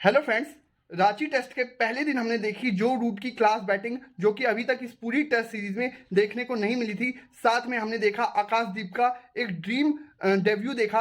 Hello friends. Ranchi test के पहले दिन हमने देखी जो रूट की क्लास बैटिंग जो कि अभी तक इस पूरी टेस्ट सीरीज में देखने को नहीं मिली थी। साथ में हमने देखा आकाशदीप का एक ड्रीम डेब्यू देखा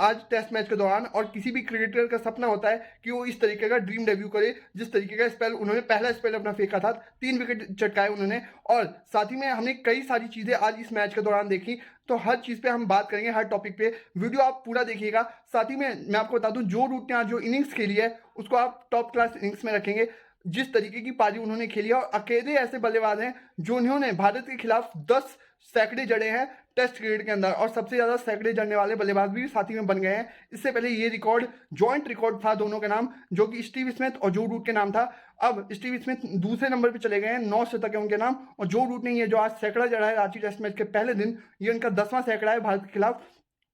आज टेस्ट मैच के दौरान। और किसी भी क्रिकेटर का सपना होता है कि वो इस तरीके का ड्रीम डेब्यू करे जिस तरीके का स्पेल उन्होंने पहला स्पेल अपना फेंका था। 3 विकेट चटकाए उन्होंने। और साथ ही में हमने कई सारी चीजें आज इस मैच के दौरान देखी। तो हर चीज पे हम बात करेंगे, हर टॉपिक पे। वीडियो आप पूरा देखिएगा। साथ ही में मैं आपको बता दूं, जो रूट ने आज जो इनिंग्स खेली है उसको आप टॉप क्लास इनिंग्स में रखेंगे। जिस तरीके की पारी उन्होंने खेली है, और अकेले ऐसे बल्लेबाज हैं जो उन्होंने भारत के खिलाफ 10 सैकड़े जड़े हैं टेस्ट क्रिकेट के अंदर, और सबसे ज्यादा सैकड़े जड़ने वाले बल्लेबाज भी साथी में बन गए हैं। इससे पहले ये रिकॉर्ड जॉइंट रिकॉर्ड था दोनों के नाम, जो कि स्टीव स्मिथ और जो रूट के नाम था। अब स्टीव स्मिथ दूसरे नंबर पे चले गए हैं, 9 शतक है उनके नाम। और जो रूट ने ये जो आज सैकड़ा जड़ा है रांची टेस्ट मैच के पहले दिन, ये उनका 10वां सैकड़ा है भारत के खिलाफ,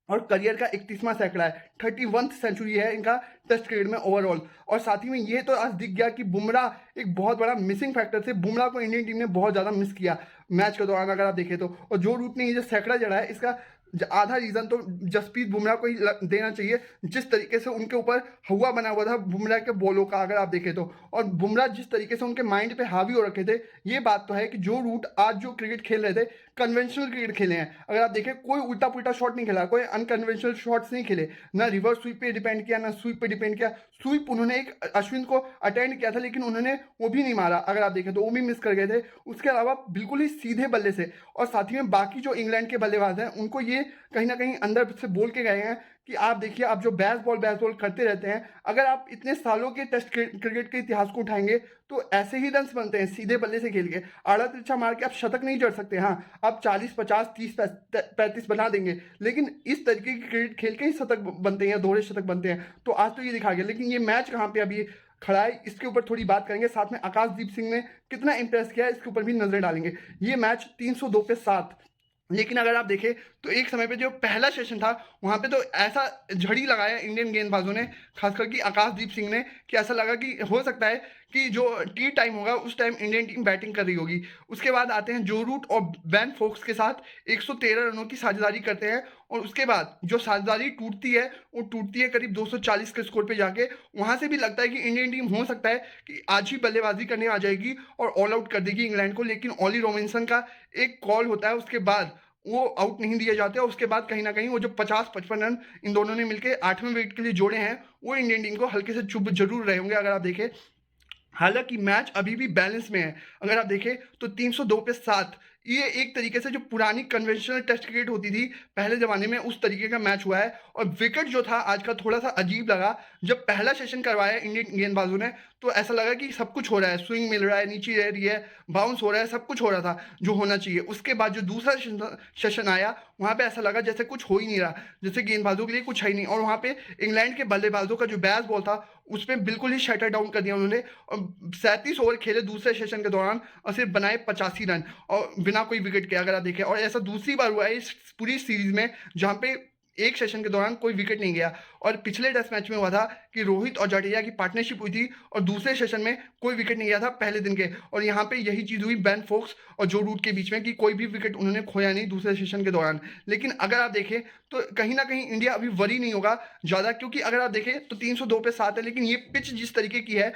और करियर का 31वां सैकड़ा है। 31th सेंचुरी है इनका टेस्ट क्रिकेट में ओवरऑल। और साथ ही में ये तो आज दिख गया कि बुमराह एक बहुत बड़ा मिसिंग फैक्टर थे। बुमराह को इंडियन टीम ने बहुत ज्यादा मिस किया मैच के दौरान, अगर आप देखें तो। और जो रूट ने ये जो सैकड़ा जड़ा है, इसका आधा रीजन तो जसप्रीत बुमराह को ही देना चाहिए। जिस तरीके से उनके ऊपर हवा बना हुआ था बुमराह के बॉलों का, अगर आप देखें तो। और बुमराह जिस तरीके से उनके माइंड पे हावी हो रखे थे, ये बात तो है कि जो रूट आज जो क्रिकेट खेल रहे थे, कन्वेंशनल क्रिकेट खेले हैं। अगर आप देखें, कोई उल्टा पुल्टा शॉट नहीं खेला, कोई अनकन्वेंशनल शॉट्स नहीं खेले, ना रिवर्स स्वीप पे डिपेंड किया, ना स्वीप पे डिपेंड किया। स्वीप उन्होंने एक अश्विन को अटेंड किया था, लेकिन उन्होंने वो भी नहीं मारा, अगर आप देखें तो वो भी मिस कर गए थे। उसके अलावा बिल्कुल ही सीधे बल्ले से। और साथ ही में बाकी जो इंग्लैंड के बल्लेबाज हैं, उनको ये कहीं ना कहीं अंदर से बोल के गए हैं कि आप देखिए, आप जो बैस बॉल करते रहते हैं, अगर आप इतने सालों के टेस्ट क्रिकेट के इतिहास को उठाएंगे तो ऐसे ही रन बनते हैं सीधे बल्ले से खेल के। आड़ा तिरछा मार के आप शतक नहीं जड़ सकते। हाँ, आप 40 50 30 35 बना देंगे, लेकिन इस तरीके की क्रिकेट खेल के ही शतक बनते हैं या दोहरे शतक बनते हैं। तो आज तो ये दिखा गया। लेकिन ये मैच कहाँ पे अभी खड़ा है, इसके ऊपर थोड़ी बात करेंगे। साथ में आकाशदीप सिंह ने कितना इंप्रेस किया है, इसके ऊपर भी नजर डालेंगे। ये मैच 302 पे 7। लेकिन अगर आप देखें तो एक समय पे जो पहला सेशन था, वहां पे तो ऐसा झड़ी लगाया इंडियन गेंदबाजों ने, खासकर कि आकाशदीप सिंह ने, कि ऐसा लगा कि हो सकता है कि जो टी टाइम होगा उस टाइम इंडियन टीम बैटिंग कर रही होगी। उसके बाद आते हैं जो रूट और बैन फोक्स के साथ 113 रनों की साझेदारी करते हैं। और उसके बाद जो साझेदारी टूटती है, वो टूटती है करीब 240 के स्कोर पे जाके। वहां से भी लगता है कि इंडियन टीम हो सकता है कि आज ही बल्लेबाजी करने आ जाएगी और ऑल आउट कर देगी इंग्लैंड को। लेकिन ऑली रॉबिन्सन का एक कॉल होता है, उसके बाद वो आउट नहीं दिए जाते। और उसके बाद कहीं ना कहीं वो जो 50-55 रन इन दोनों ने मिलकर 8वें विकेट के लिए जोड़े हैं, वो इंडियन टीम को हल्के से चुभ जरूर रहे होंगे, अगर आप देखें। हालांकि मैच अभी भी बैलेंस में है। अगर आप देखें तो 302 पे 7, ये एक तरीके से जो पुरानी कन्वेंशनल टेस्ट क्रिकेट होती थी पहले जमाने में, उस तरीके का मैच हुआ है। और विकेट जो था आज का थोड़ा सा अजीब लगा। जब पहला सेशन करवाया इंडियन गेंदबाजों ने, तो ऐसा लगा कि सब कुछ हो रहा है, स्विंग मिल रहा है, नीचे रह रही है, बाउंस हो रहा है, सब कुछ हो रहा था जो होना चाहिए। उसके बाद जो दूसरा सेशन आया, वहां पे ऐसा लगा जैसे कुछ हो ही नहीं रहा, जैसे गेंदबाजों के लिए कुछ है ही नहीं। और वहां पे इंग्लैंड के बल्लेबाजों का जो बैस बॉल था, उसमें बिल्कुल ही शटर डाउन कर दिया उन्होंने। और 37 ओवर खेले दूसरे सेशन के दौरान, और सिर्फ बनाए 85 रन, और बिना कोई विकेट के, अगर आप देखें। और ऐसा दूसरी बार हुआ है इस पूरी सीरीज में जहां पे एक सेशन के दौरान कोई विकेट नहीं गया। और पिछले टेस्ट मैच में हुआ था कि रोहित और जडेजा की पार्टनरशिप हुई थी, और दूसरे सेशन में कोई विकेट नहीं गया था पहले दिन के। और यहाँ पे यही चीज हुई बैन फोक्स और जो रूट के बीच में, कि कोई भी विकेट उन्होंने खोया नहीं दूसरे सेशन के दौरान। लेकिन अगर आप देखें तो कहीं ना कहीं इंडिया अभी वरी नहीं होगा ज्यादा, क्योंकि अगर आप देखें तो 302 पे 7 है। लेकिन ये पिच जिस तरीके की है,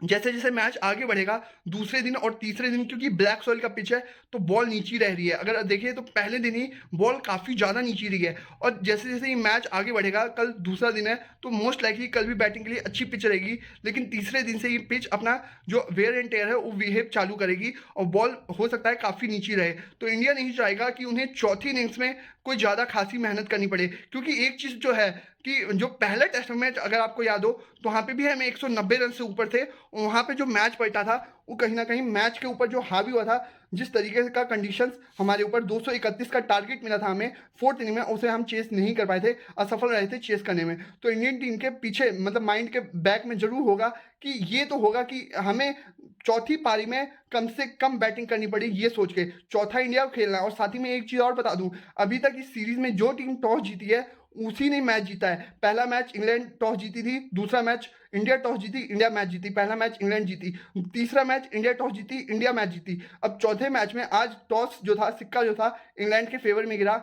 जैसे जैसे मैच आगे बढ़ेगा दूसरे दिन और तीसरे दिन, क्योंकि ब्लैक सॉइल का पिच है, तो बॉल नीची रह रही है। अगर देखिए तो पहले दिन ही बॉल काफी ज्यादा नीची रही है। और जैसे जैसे ये मैच आगे बढ़ेगा, कल दूसरा दिन है, तो मोस्ट लाइकली कल भी बैटिंग के लिए अच्छी पिच रहेगी। लेकिन तीसरे दिन से ये पिच अपना जो वेयर एंड टेयर है वो बिहेव चालू करेगी, और बॉल हो सकता है काफी नीची रहे। तो इंडिया नहीं चाहेगा कि उन्हें चौथी इनिंग्स में कोई ज्यादा खासी मेहनत करनी पड़े। क्योंकि एक चीज जो है कि जो पहला टेस्ट मैच अगर आपको याद हो, तो वहां पे भी हम 190 रन से ऊपर थे। वहां पे जो मैच पलटा था, वो कहीं ना कहीं मैच के ऊपर जो हावी हुआ था, जिस तरीके का कंडीशंस हमारे ऊपर, 231 का टारगेट मिला था हमें फोर्थ इनिंग में, उसे हम चेस नहीं कर पाए थे, असफल रहे थे चेस करने में। तो इंडियन टीम के पीछे, मतलब माइंड के बैक में जरूर होगा कि ये तो होगा कि हमें चौथी पारी में कम से कम बैटिंग करनी पड़ेगी, ये सोच के चौथा इंडिया को खेलना है। और साथ ही में एक चीज और बता दूं, अभी तक इस सीरीज में जो टीम टॉस जीती है उसी ने मैच जीता है। पहला मैच इंग्लैंड टॉस जीती थी, दूसरा मैच इंडिया टॉस जीती, इंडिया मैच जीती। पहला मैच इंग्लैंड जीती, तीसरा मैच इंडिया टॉस जीती, इंडिया मैच जीती। अब चौथे मैच में आज टॉस जो था, सिक्का जो था, इंग्लैंड के फेवर में गिरा।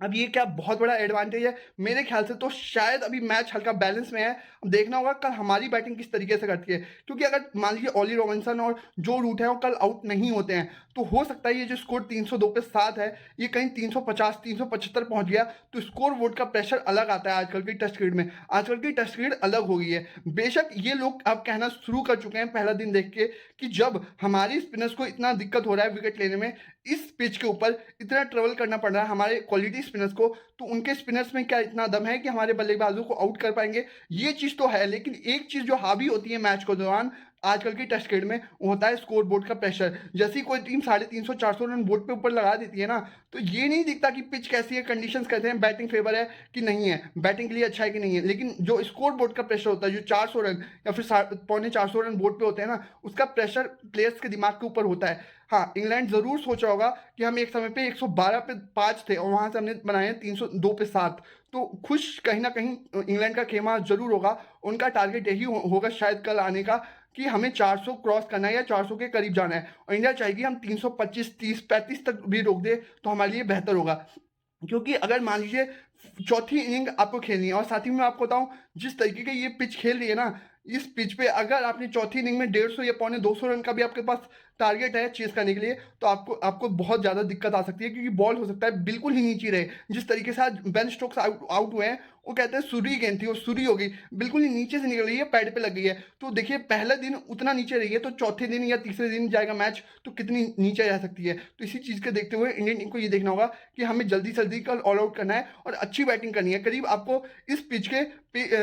अब ये क्या बहुत बड़ा एडवांटेज है मेरे ख्याल से। तो शायद अभी मैच हल्का बैलेंस में है। अब देखना होगा कल हमारी बैटिंग किस तरीके से करती है, क्योंकि अगर मान लीजिए ऑली रॉबिन्सन और जो रूट है वो कल आउट नहीं होते हैं तो हो सकता है ये जो स्कोर 302 पे 7 है ये कहीं 350 375 पहुंच गया, तो स्कोर बोर्ड का प्रेशर अलग आता है आजकल की टेस्ट क्रिकेट में। आजकल की टेस्ट क्रिकेट अलग हो गई है। बेशक ये लोग अब कहना शुरू कर चुके हैं पहला दिन देख के कि जब हमारी स्पिनर्स को इतना दिक्कत हो रहा है विकेट लेने में, इस पिच के ऊपर इतना ट्रेवल करना पड़ रहा है हमारे क्वालिटी स्पिनर्स को, तो उनके स्पिनर्स में क्या इतना दम है कि हमारे बल्लेबाजों को आउट कर पाएंगे। ये चीज़ तो है, लेकिन एक चीज़ जो हावी होती है मैच के दौरान आजकल की टेस्ट क्रिकेट में वो होता है स्कोर बोर्ड का प्रेशर। जैसे ही कोई टीम 350 400 रन बोर्ड पे ऊपर लगा देती है ना, तो ये नहीं दिखता कि पिच कैसी है, कंडीशंस कैसे हैं, बैटिंग फेवर है कि नहीं है, बैटिंग के लिए अच्छा है कि नहीं है। लेकिन जो स्कोर बोर्ड का प्रेशर होता है, जो 400 रन या फिर 450 रन बोर्ड पे होते हैं ना, उसका प्रेशर प्लेयर्स के दिमाग के ऊपर होता है। हाँ, इंग्लैंड जरूर सोच रहा होगा कि हम एक समय पे 112 पे 5 थे और वहां से हमने बनाए हैं 302 पे 7, तो खुश कहीं ना कहीं इंग्लैंड का खेमा जरूर होगा। उनका टारगेट यही होगा शायद कल आने का कि हमें 400 क्रॉस करना है या 400 के करीब जाना है, और इंडिया चाहेगी हम 325 30 35 तक भी रोक दे तो हमारे लिए बेहतर होगा। क्योंकि अगर मान लीजिए चौथी इनिंग आपको खेलनी है, और साथ ही में आपको बताऊं जिस तरीके की ये पिच खेल रही है ना, इस पिच पे अगर आपने चौथी इनिंग में 150 या 250 रन का भी आपके पास टारगेट है चेस करने के लिए, तो आपको आपको बहुत ज़्यादा दिक्कत आ सकती है, क्योंकि बॉल हो सकता है बिल्कुल ही नीचे रहे। जिस तरीके से आज बेन स्टोक्स आउट हुए हैं, वो कहते हैं सुरी गेंद थी और सुरी हो गई, बिल्कुल ही नीचे से निकल रही है, पैड पे लग गई है। तो देखिए पहले दिन उतना नीचे रही है, तो चौथे दिन या तीसरे दिन जाएगा मैच तो कितनी नीचे रह सकती है। तो इसी चीज़ के देखते हुए इंडियन टीम को ये देखना होगा कि हमें जल्दी से जल्दी कल ऑल आउट करना है और अच्छी बैटिंग करनी है। करीब आपको इस पिच के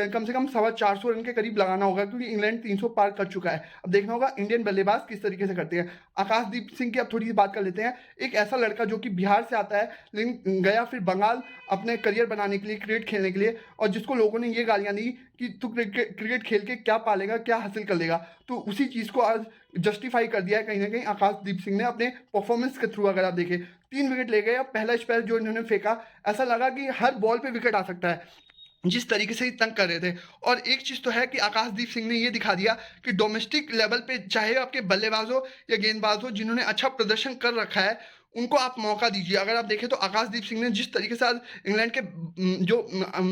कम से कम 450 रन के करीब लगाना होगा, क्योंकि इंग्लैंड 300 पार कर चुका है। अब देखना होगा इंडियन बल्लेबाज किस तरीके से करते हैं। आकाशदीप सिंह की अब थोड़ी सी बात कर लेते हैं। एक ऐसा लड़का जो कि बिहार से आता है लेकिन गया फिर बंगाल अपने करियर बनाने के लिए, क्रिकेट खेलने के लिए, और जिसको लोगों ने ये गालियां दी कि तू क्रिकेट खेल के क्या पालेगा, क्या हासिल कर लेगा, तो उसी चीज़ को आज जस्टिफाई कर दिया है कहीं ना कहीं आकाशदीप सिंह ने अपने परफॉर्मेंस के थ्रू। अगर आप देखें 3 विकेट ले गए, और पहला स्पेल जो इन्होंने फेंका ऐसा लगा कि हर बॉल पे विकेट आ सकता है, जिस तरीके से ही तंग कर रहे थे। और एक चीज़ तो है कि आकाशदीप सिंह ने ये दिखा दिया कि डोमेस्टिक लेवल पे चाहे आपके बल्लेबाज हो या गेंदबाज हो, जिन्होंने अच्छा प्रदर्शन कर रखा है उनको आप मौका दीजिए। अगर आप देखें तो आकाशदीप सिंह ने जिस तरीके से आज इंग्लैंड के जो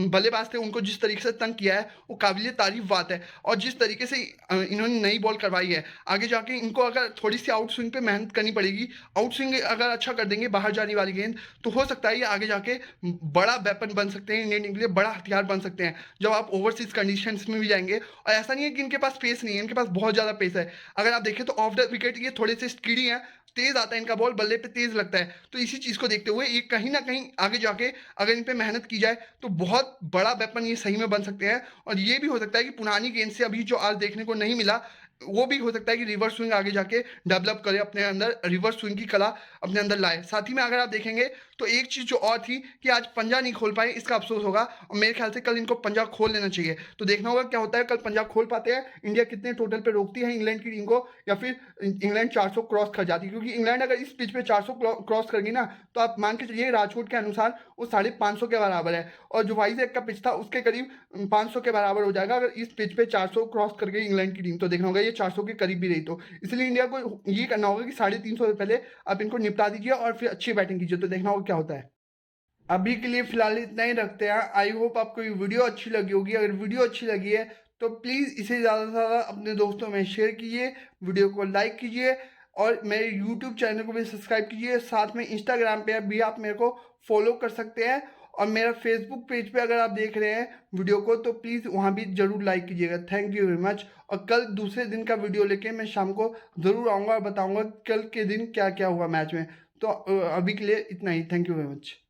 बल्लेबाज थे उनको जिस तरीके से तंग किया है वो काबिल तारीफ बात है। और जिस तरीके से इन्होंने नई बॉल करवाई है, आगे जाके इनको अगर थोड़ी सी आउट स्विंग पे मेहनत करनी पड़ेगी, आउट स्विंग अगर अच्छा कर देंगे बाहर जाने वाली गेंद, तो हो सकता है ये आगे जाके बड़ा वेपन बन सकते हैं, इंडियन टीम के लिए बड़ा हथियार बन सकते हैं जब आप ओवरसीज कंडीशंस में भी जाएंगे। और ऐसा नहीं है कि इनके पास पेस नहीं है, इनके पास बहुत ज़्यादा पेस है। अगर आप देखें तो ऑफ द विकेट ये थोड़े से स्पीडी हैं, तेज आता है इनका बॉल, बल्ले पे तेज लगता है। तो इसी चीज़ को देखते हुए ये कहीं ना कहीं आगे जाके अगर इन पे मेहनत की जाए तो बहुत बड़ा वेपन ये सही में बन सकते हैं। और ये भी हो सकता है कि पुरानी गेंद से अभी जो आज देखने को नहीं मिला, वो भी हो सकता है कि रिवर्स स्विंग आगे जाके डेवलप करे, अपने अंदर रिवर्स स्विंग की कला अपने अंदर लाए। साथ ही में अगर आप देखेंगे तो एक चीज़ जो और थी कि आज पंजा नहीं खोल पाए, इसका अफसोस होगा, और मेरे ख्याल से कल इनको पंजा खोल लेना चाहिए। तो देखना होगा क्या होता है, कल पंजा खोल पाते हैं, इंडिया कितने टोटल पे रोकती है इंग्लैंड की टीम को, या फिर इंग्लैंड 400 क्रॉस कर जाती है। क्योंकि इंग्लैंड अगर इस पिच पे 400 क्रॉस कर गई ना, तो आप मान के चलिए राजकोट के अनुसार वो 550 के बराबर है, और जो वाइजैक का पिच था उसके करीब 500 के बराबर हो जाएगा अगर इस पिच पे 400 क्रॉस कर गई इंग्लैंड की टीम। तो देखना होगा ये 400 के करीब भी रही, तो इसलिए इंडिया को ये करना होगा कि 350 से पहले आप इनको निपटा दीजिए और फिर अच्छी बैटिंग कीजिए। तो देखना होगा क्या होता है। अभी के लिए फिलहाल इतना ही रखते हैं। आई होप आपको ये वीडियो अच्छी लगी होगी। अगर वीडियो अच्छी लगी है तो प्लीज़ इसे ज़्यादा से ज़्यादा अपने दोस्तों में शेयर कीजिए, वीडियो को लाइक कीजिए, और मेरे यूट्यूब चैनल को भी सब्सक्राइब कीजिए। साथ में इंस्टाग्राम पे भी आप मेरे को फॉलो कर सकते हैं, और मेरा फेसबुक पेज पे अगर आप देख रहे हैं वीडियो को तो प्लीज़ वहाँ भी ज़रूर लाइक कीजिएगा। Thank you very much. और कल दूसरे दिन का वीडियो लेके मैं शाम को ज़रूर आऊँगा और बताऊँगा कल के दिन क्या क्या हुआ मैच में। तो अभी के लिए इतना ही। Thank you very much.